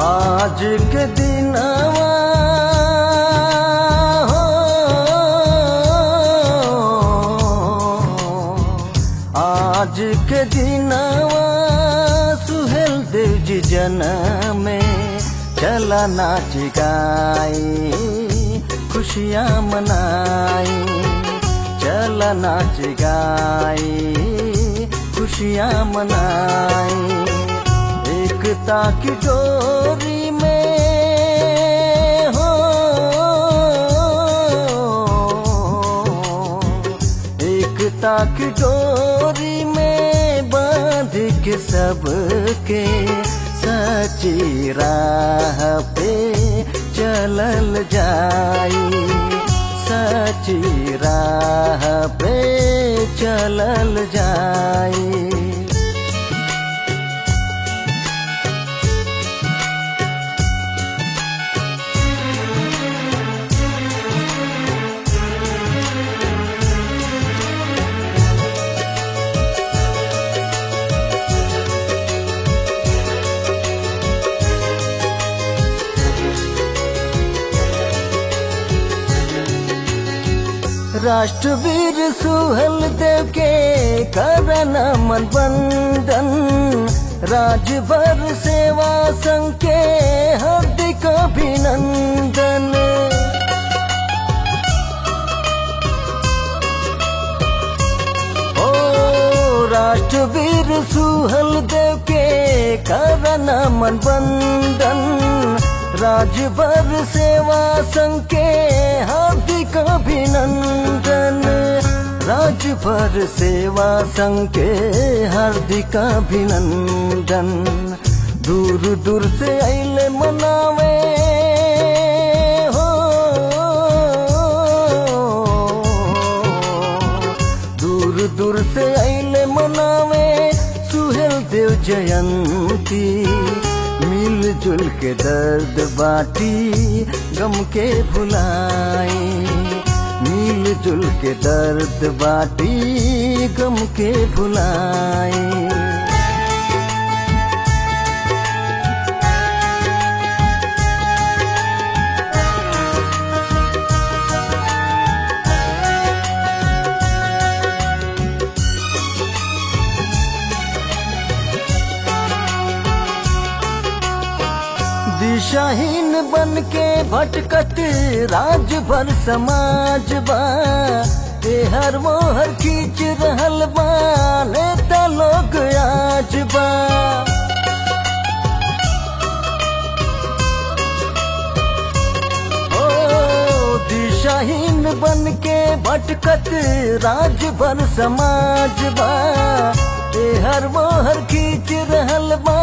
आज के दिनवा हो, आज के दिनवा सुहेल देव जी जन्मे, चला नाच गाई खुशियाँ मनाई, चला नाच गाई खुशियाँ मनाई। एकता की डोरी में हो, एकता की डोरी में बांध के सबके सच्ची राह पे चलल जाई, सच्ची राह पे चलल जाई। राष्ट्रवीर सुहेल देव के करन मन बंदन, राजभर सेवा संघ के हार्दिक अभिनंदन। ओ राष्ट्रवीर सुहेल देव के करन मन बंदन, राजभर सेवा संघ के हार्दिक अभिनंदन, राजभर सेवा संघ के हार्दिक अभिनंदन। दूर दूर से आइले मनावे हो, दूर दूर से आइले मनावे सुहेल देव जयंती। मिलजुल के दर्द बाटी गम के भुलाई, मिलजुल के दर्द बाटी गम के भुलाई। दिशाहीन बन के भटकत राजभर समाज बा, हर मोहर खींच रहल बा नेता लोग आज बा। ओ दिशाहीन बन के भटकत राजभर समाज बा, हर मोहर खींच रहल बा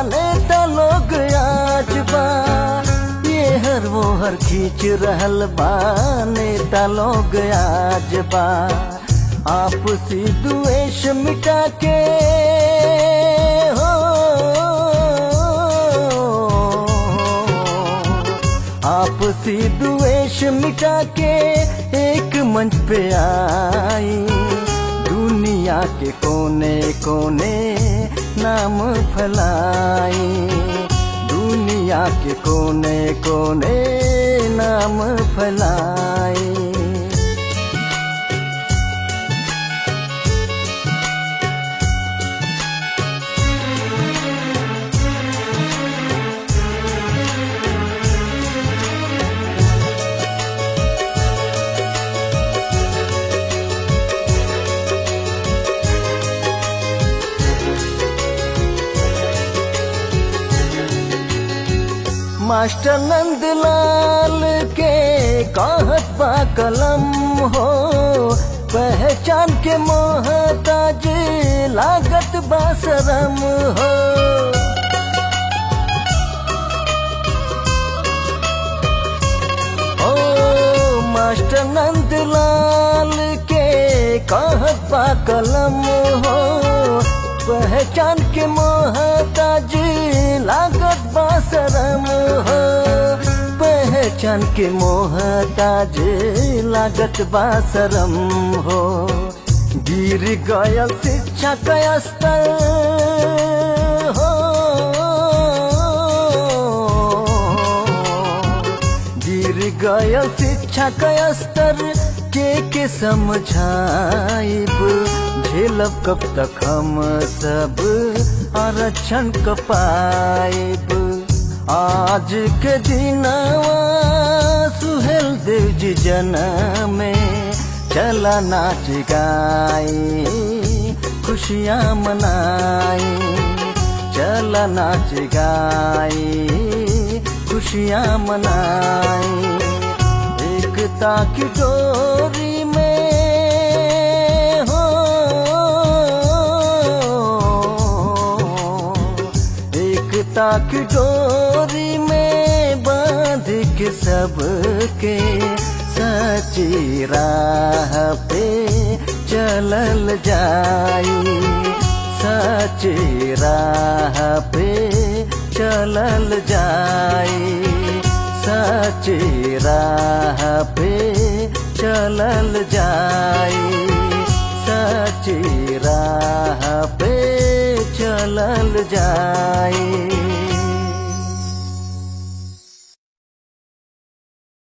नेता लोग आज बा। ये हर मोहर खींच रहल बा नेता लोग आज बा। आपसी द्वेष मिटा के हो, आपसी द्वेष मिटा के एक मंच पे आई, दुनिया के कोने कोने नाम फैलाई, दुनिया के कोने कोने नाम फैलाई। मास्टर नंदलाल के कहत बा कलम हो, पहचान के मोहताज लागत बा शरम हो। पहचान के मोहताज लागत बा शरम हो, पहचान के मोहताज लागत बा शरम हो। गिर गयल शिक्षा का स्तर हो, गिर गयल शिक्षा का स्तर के समझाइब, झेलब कब तक हम सब आरक्षण क पाइब। आज के दिनवा सुहेल देव जी जनमे, चला नाच गाई खुशियाँ मनाई, चला नाच गाई खुशियाँ मनाई। एकता की डोरी में हो, एकता की डोरी में बांध के सबके सच्ची राह पे चलल जाई, सच्ची राह पे चलल जाई, सच्ची राह पे चलल जाई, सच्ची राह पे चलल जाई।